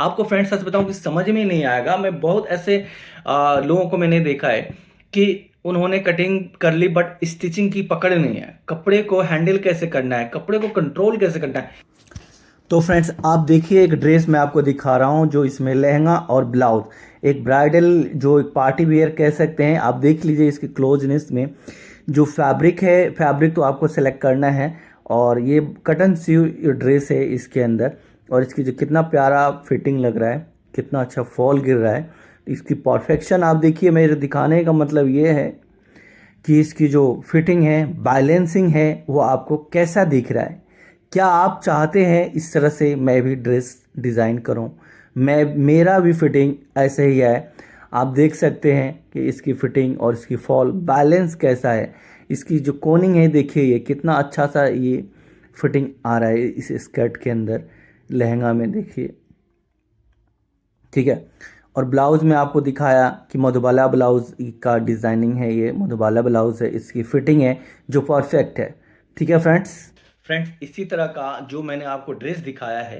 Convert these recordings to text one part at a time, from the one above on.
आपको फ्रेंड्स सच बताऊं कि समझ में ही नहीं आएगा। मैं बहुत ऐसे लोगों को मैंने देखा है कि उन्होंने कटिंग कर ली बट स्टिचिंग की पकड़ नहीं है, कपड़े को हैंडल कैसे करना है, कपड़े को कंट्रोल कैसे करना है। तो फ्रेंड्स आप देखिए, एक ड्रेस मैं आपको दिखा रहा हूँ जो इसमें लहंगा और ब्लाउज, एक ब्राइडल जो एक पार्टी वियर कह सकते हैं। आप देख लीजिए इसकी क्लोजनेस में जो फैब्रिक है, फैब्रिक तो आपको सेलेक्ट करना है। और ये कटन सी ड्रेस है इसके अंदर, और इसकी जो कितना प्यारा फिटिंग लग रहा है, कितना अच्छा फॉल गिर रहा है। इसकी परफेक्शन आप देखिए। मेरे दिखाने का मतलब ये है कि इसकी जो फिटिंग है, बैलेंसिंग है, वो आपको कैसा दिख रहा है। क्या आप चाहते हैं इस तरह से मैं भी ड्रेस डिज़ाइन करूं? मेरा भी फिटिंग ऐसे ही है। आप देख सकते हैं कि इसकी फिटिंग और इसकी फॉल बैलेंस कैसा है। इसकी जो कोनिंग है देखिए, ये कितना अच्छा सा ये फिटिंग आ रहा है इस स्कर्ट के अंदर, लहंगा में देखिए। ठीक है। और ब्लाउज़ में आपको दिखाया कि मधुबाला ब्लाउज़ का डिज़ाइनिंग है, ये मधुबाला ब्लाउज़ है, इसकी फिटिंग है जो परफेक्ट है। ठीक है फ्रेंड्स इसी तरह का जो मैंने आपको ड्रेस दिखाया है,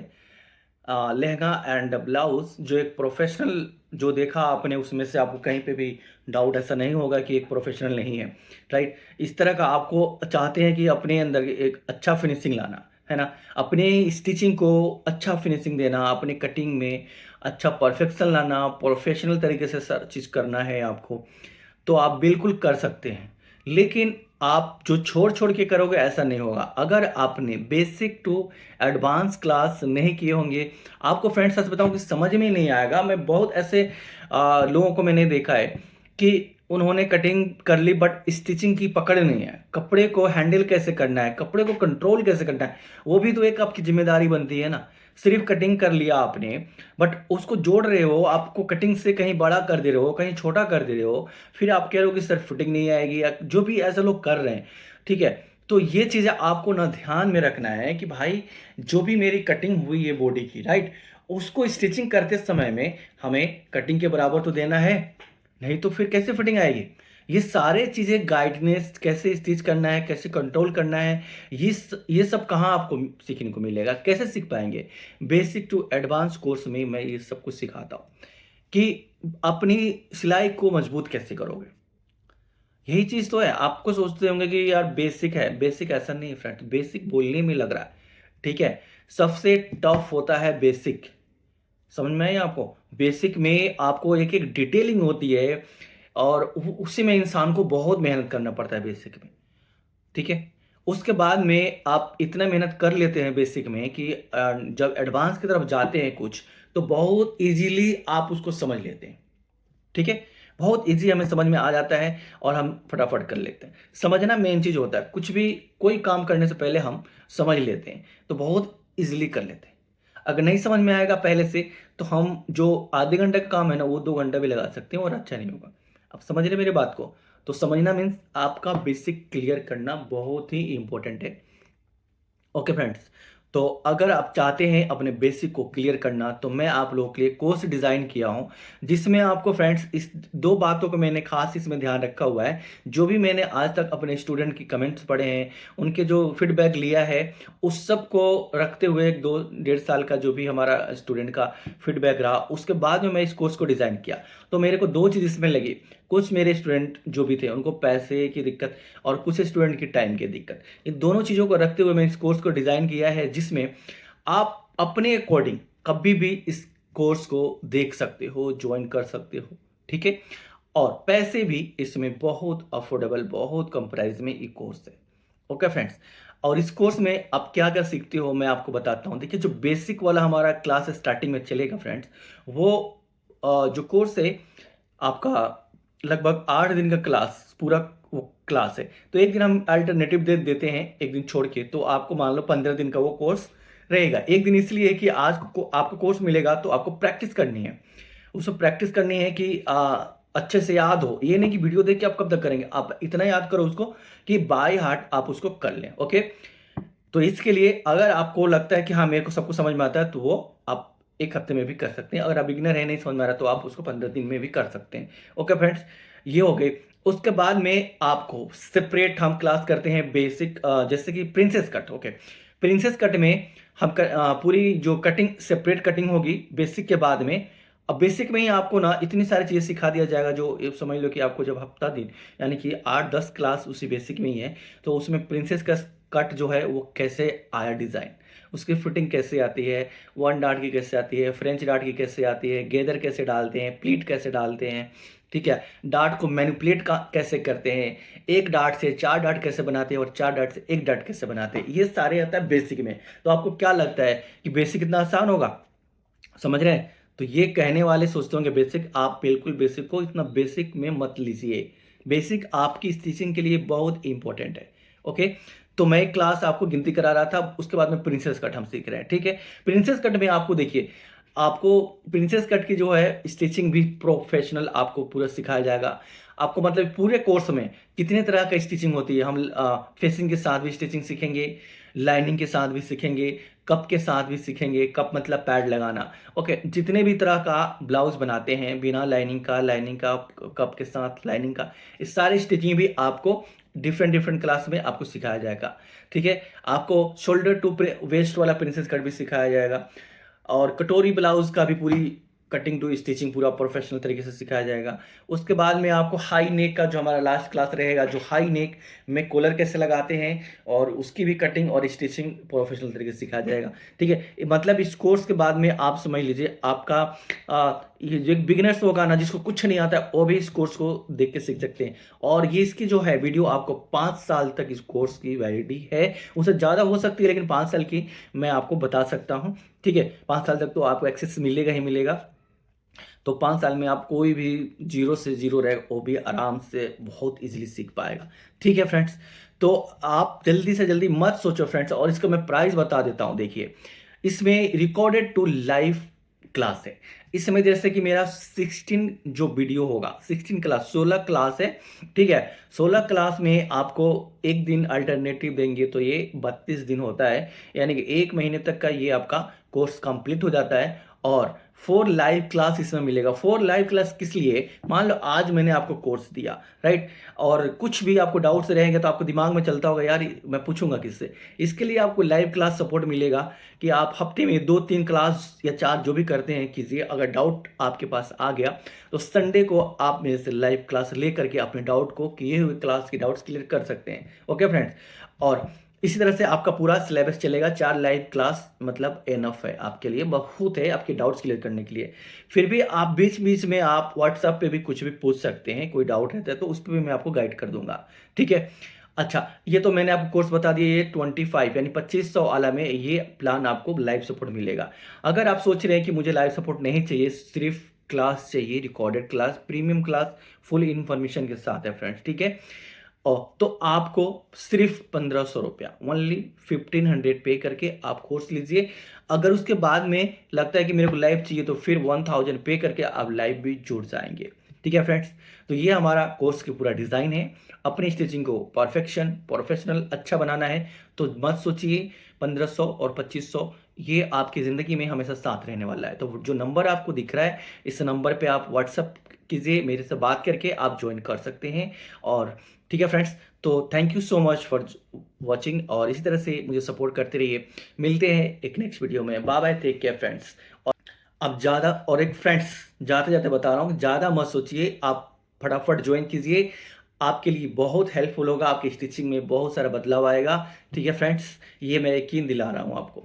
लहंगा एंड ब्लाउज, जो एक प्रोफेशनल जो देखा आपने, उसमें से आपको कहीं पे भी डाउट ऐसा नहीं होगा कि एक प्रोफेशनल नहीं है। राइट। इस तरह का आपको चाहते हैं कि अपने अंदर एक अच्छा फिनिशिंग लाना है ना, अपने स्टिचिंग को अच्छा फिनिशिंग देना, अपने कटिंग में अच्छा परफेक्शन लाना, प्रोफेशनल तरीके से सर चीज़ करना है आपको, तो आप बिल्कुल कर सकते हैं। लेकिन आप जो छोड़ छोड़ के करोगे ऐसा नहीं होगा। अगर आपने बेसिक टू एडवांस क्लास नहीं किए होंगे, आपको फ्रेंड्स सच बताऊं कि समझ में ही नहीं आएगा। मैं बहुत ऐसे लोगों को मैंने देखा है कि उन्होंने कटिंग कर ली बट स्टिचिंग की पकड़ नहीं है, कपड़े को हैंडल कैसे करना है, कपड़े को कंट्रोल कैसे करना है, वो भी तो एक आपकी जिम्मेदारी बनती है ना। सिर्फ कटिंग कर लिया आपने, बट उसको जोड़ रहे हो, आपको कटिंग से कहीं बड़ा कर दे रहे हो, कहीं छोटा कर दे रहे हो, फिर आप कह रहे हो कि सर फिटिंग नहीं आएगी, या जो भी ऐसे लोग कर रहे हैं। ठीक है। तो ये चीज़ें आपको ना ध्यान में रखना है कि भाई जो भी मेरी कटिंग हुई है बॉडी की, राइट, उसको स्टिचिंग करते समय में हमें कटिंग के बराबर तो देना है, नहीं तो फिर कैसे फिटिंग आएगी। ये सारे चीज़ें गाइडनेस, कैसे स्टिच करना है, कैसे कंट्रोल करना है, ये सब कहाँ आपको सीखने को मिलेगा, कैसे सीख पाएंगे। बेसिक टू एडवांस कोर्स में मैं ये सब कुछ सिखाता हूँ कि अपनी सिलाई को मजबूत कैसे करोगे। यही चीज़ तो है। आपको सोचते होंगे कि यार बेसिक है, बेसिक ऐसा नहीं है फ्रेंड, बेसिक बोलने में लग रहा है। ठीक है। सबसे टफ होता है बेसिक। समझ में आई आपको? बेसिक में आपको एक एक डिटेलिंग होती है, और उसी में इंसान को बहुत मेहनत करना पड़ता है बेसिक में। ठीक है। उसके बाद में आप इतना मेहनत कर लेते हैं बेसिक में कि जब एडवांस की तरफ जाते हैं कुछ, तो बहुत इजीली आप उसको समझ लेते हैं। ठीक है। बहुत इजी हमें समझ में आ जाता है और हम फटाफट कर लेते हैं। समझना मेन चीज होता है। कुछ भी कोई काम करने से पहले हम समझ लेते हैं तो बहुत इजीली कर लेते हैं। अगर नहीं समझ में आएगा पहले से, तो हम जो आधे घंटे का काम है ना, वो 2 घंटा भी लगा सकते हैं और अच्छा नहीं होगा। आप समझ रहे मेरी बात को? तो समझना मीन्स आपका बेसिक क्लियर करना बहुत ही इंपॉर्टेंट है। ओके फ्रेंड्स, तो अगर आप चाहते हैं अपने बेसिक को क्लियर करना, तो मैं आप लोगों के लिए कोर्स डिज़ाइन किया हूं, जिसमें आपको फ्रेंड्स इस दो बातों को मैंने खास इसमें ध्यान रखा हुआ है। जो भी मैंने आज तक अपने स्टूडेंट की कमेंट्स पढ़े हैं, उनके जो फीडबैक लिया है, उस सब को रखते हुए, 2 डेढ़ साल का जो भी हमारा स्टूडेंट का फीडबैक रहा, उसके बाद में मैं इस कोर्स को डिज़ाइन किया। तो मेरे को दो चीज़ इसमें लगी। कुछ मेरे स्टूडेंट जो भी थे उनको पैसे की दिक्कत, और कुछ स्टूडेंट की टाइम की दिक्कत, इन दोनों चीज़ों को रखते हुए मैं इस कोर्स को डिज़ाइन किया है, जिसमें आप अपने अकॉर्डिंग कभी भी इस कोर्स को देख सकते हो, ज्वाइन कर सकते हो। ठीक है। और पैसे भी इसमें बहुत अफोर्डेबल, बहुत कम प्राइस में ये कोर्स है। ओके फ्रेंड्स, और इस कोर्स में आप क्या क्या सीखते हो मैं आपको बताता हूँ। देखिए, जो बेसिक वाला हमारा क्लास स्टार्टिंग में चलेगा फ्रेंड्स, वो जो कोर्स है आपका, लगभग 8 दिन का क्लास, पूरा वो क्लास है। तो एक दिन हम अल्टरनेटिव दे देते हैं, एक दिन छोड़ के, तो आपको मान लो 15 दिन का वो कोर्स रहेगा। एक दिन इसलिए कि आज को आपको कोर्स मिलेगा तो आपको प्रैक्टिस करनी है, उसको प्रैक्टिस करनी है कि अच्छे से याद हो। ये नहीं कि वीडियो देख के आप कब तक करेंगे, आप इतना याद करो उसको कि बाय हार्ट आप उसको कर लें। ओके। तो इसके लिए अगर आपको लगता है कि हाँ मेरे को सब कुछ समझ में आता है, तो वो आप 1 हफ्ते में भी कर सकते हैं। अगर आप बिगिनर है, नहीं समझ में आ रहा, तो आप उसको 15 दिन में भी कर सकते हैं। ओके फ्रेंड्स, ये हो गए। उसके बाद में आपको सेपरेट हम क्लास करते हैं बेसिक, जैसे कि princess cut. Okay. Princess cut में हम पूरी जो कटिंग सेपरेट कटिंग होगी बेसिक के बाद में। अब बेसिक में ही आपको ना इतनी सारी चीज़ें सिखा दिया जाएगा, जो ये समझ लो कि आपको जब हफ्ता दिन यानी कि 8-10 क्लास उसी बेसिक में ही है, तो उसमें प्रिंसेस का कट जो है वो कैसे आया डिज़ाइन, उसकी फिटिंग कैसे आती है, वन डार्ट की कैसे आती है, फ्रेंच डार्ट की कैसे आती है, गेदर कैसे डालते हैं, प्लीट कैसे डालते हैं, ठीक है, डार्ट को मैनिपुलेट का कैसे करते हैं, एक डार्ट से 4 डार्ट कैसे बनाते हैं और 4 डार्ट से 1 डार्ट कैसे बनाते हैं, ये सारे आता है बेसिक में। तो आपको क्या लगता है कि बेसिक इतना आसान होगा? समझ रहे हैं? तो ये कहने वाले सोचते होंगे बेसिक, आप बिल्कुल बेसिक को इतना बेसिक में मत लीजिए। बेसिक आपकी स्टिचिंग के लिए बहुत इंपॉर्टेंट है। ओके, तो मैं एक क्लास आपको गिनती करा रहा था, उसके बाद में प्रिंसेस कट हम सीख रहे हैं। ठीक है, प्रिंसेस कट में आपको देखिए, आपको प्रिंसेस कट की जो है स्टिचिंग भी प्रोफेशनल आपको पूरा सिखाया जाएगा। आपको मतलब पूरे कोर्स में कितने तरह का स्टिचिंग होती है, हम फेसिंग के साथ भी स्टिचिंग सीखेंगे, लाइनिंग के साथ भी सीखेंगे, कप के साथ भी सीखेंगे, कप मतलब पैड लगाना। ओके, जितने भी तरह का ब्लाउज बनाते हैं बिना लाइनिंग का, कप के साथ लाइनिंग का, इस सारी स्टिचिंग भी आपको डिफरेंट डिफरेंट क्लास में आपको सिखाया जाएगा। ठीक है, आपको शोल्डर टू वेस्ट वाला प्रिंसेस कट भी सिखाया जाएगा, और कटोरी ब्लाउज का भी पूरी कटिंग टू स्टिचिंग पूरा प्रोफेशनल तरीके से सिखाया जाएगा। उसके बाद में आपको हाई नेक का जो हमारा लास्ट क्लास रहेगा, जो हाई नेक में कॉलर कैसे लगाते हैं और उसकी भी कटिंग और स्टिचिंग प्रोफेशनल तरीके से सिखाया जाएगा। ठीक है, मतलब इस कोर्स के बाद में आप समझ लीजिए आपका ये जो बिगिनर्स होगा ना, जिसको कुछ नहीं आता है, वो भी इस कोर्स को देख के सीख सकते हैं। और ये इसकी जो है वीडियो आपको 5 साल तक इस कोर्स की वैलिडिटी है, उससे ज़्यादा हो सकती है लेकिन 5 साल की मैं आपको बता सकता हूँ। ठीक है, 5 साल तक तो आपको एक्सेस मिलेगा ही मिलेगा। तो 5 साल में आप कोई भी जीरो से जीरो रहे वो भी आराम से बहुत ईजिली सीख पाएगा। ठीक है फ्रेंड्स, तो आप जल्दी से जल्दी मत सोचो फ्रेंड्स, और इसका मैं प्राइस बता देता हूँ। देखिए, इसमें रिकॉर्डेड टू लाइव क्लास है। इसमें जैसे कि मेरा 16 जो वीडियो होगा, 16 क्लास, 16 क्लास है। ठीक है, 16 क्लास में आपको एक दिन अल्टरनेटिव देंगे तो ये 32 दिन होता है, यानी कि 1 महीने तक का ये आपका कोर्स कंप्लीट हो जाता है। और 4 लाइव क्लास इसमें मिलेगा। 4 लाइव क्लास किस लिए? मान लो आज मैंने आपको कोर्स दिया, राइट, और कुछ भी आपको डाउट्स रहेंगे तो आपको दिमाग में चलता होगा यार मैं पूछूंगा किससे, इसके लिए आपको लाइव क्लास सपोर्ट मिलेगा कि आप हफ्ते में 2-3 क्लास या 4 जो भी करते हैं कीजिए। अगर डाउट आपके पास आ गया तो संडे को आप मेरे से लाइव क्लास ले करके अपने डाउट को, किए हुए क्लास की डाउट्स क्लियर कर सकते हैं। ओके फ्रेंड्स, और इसी तरह से आपका पूरा सिलेबस चलेगा। 4 लाइव क्लास मतलब एनफ है आपके लिए, बहुत है आपके डाउट्स क्लियर करने के लिए। फिर भी आप बीच बीच में आप व्हाट्सएप पे भी कुछ भी पूछ सकते हैं, कोई डाउट रहता है तो उस पर भी मैं आपको गाइड कर दूंगा। ठीक है, अच्छा, ये तो मैंने आपको कोर्स बता दिया। ये 25 यानी 2500 वाला में ये प्लान आपको लाइव सपोर्ट मिलेगा। अगर आप सोच रहे हैं कि मुझे लाइव सपोर्ट नहीं चाहिए, सिर्फ क्लास चाहिए, recorded class, premium class, full information के साथ है फ्रेंड्स। ठीक है, तो आपको सिर्फ 1500 रुपया, ओनली 1500 पे करके आप कोर्स लीजिए। अगर उसके बाद में लगता है कि मेरे को लाइव चाहिए तो फिर 1000 पे करके आप लाइव भी जुड़ जाएंगे। ठीक है फ्रेंड्स, तो ये हमारा कोर्स की पूरा डिज़ाइन है। अपनी स्टिचिंग को परफेक्शन प्रोफेशनल अच्छा बनाना है तो मत सोचिए 1500 और 2500, ये आपकी ज़िंदगी में हमेशा साथ रहने वाला है। तो जो नंबर आपको दिख रहा है, इस नंबर पे आप व्हाट्सअप कीजिए, मेरे से बात करके आप ज्वाइन कर सकते हैं। और ठीक है फ्रेंड्स, तो thank you so much for watching, और इसी तरह से मुझे सपोर्ट करते रहिए। मिलते हैं एक नेक्स्ट वीडियो में। Bye bye, take care friends. और अब ज़्यादा, और एक फ्रेंड्स जाते जाते बता रहा हूँ, ज़्यादा मत सोचिए, आप फटाफट ज्वाइन कीजिए। आपके लिए बहुत हेल्पफुल होगा, आपकी स्टिचिंग में बहुत सारा बदलाव आएगा। ठीक है फ्रेंड्स, ये मैं यकीन दिला रहा हूँ आपको।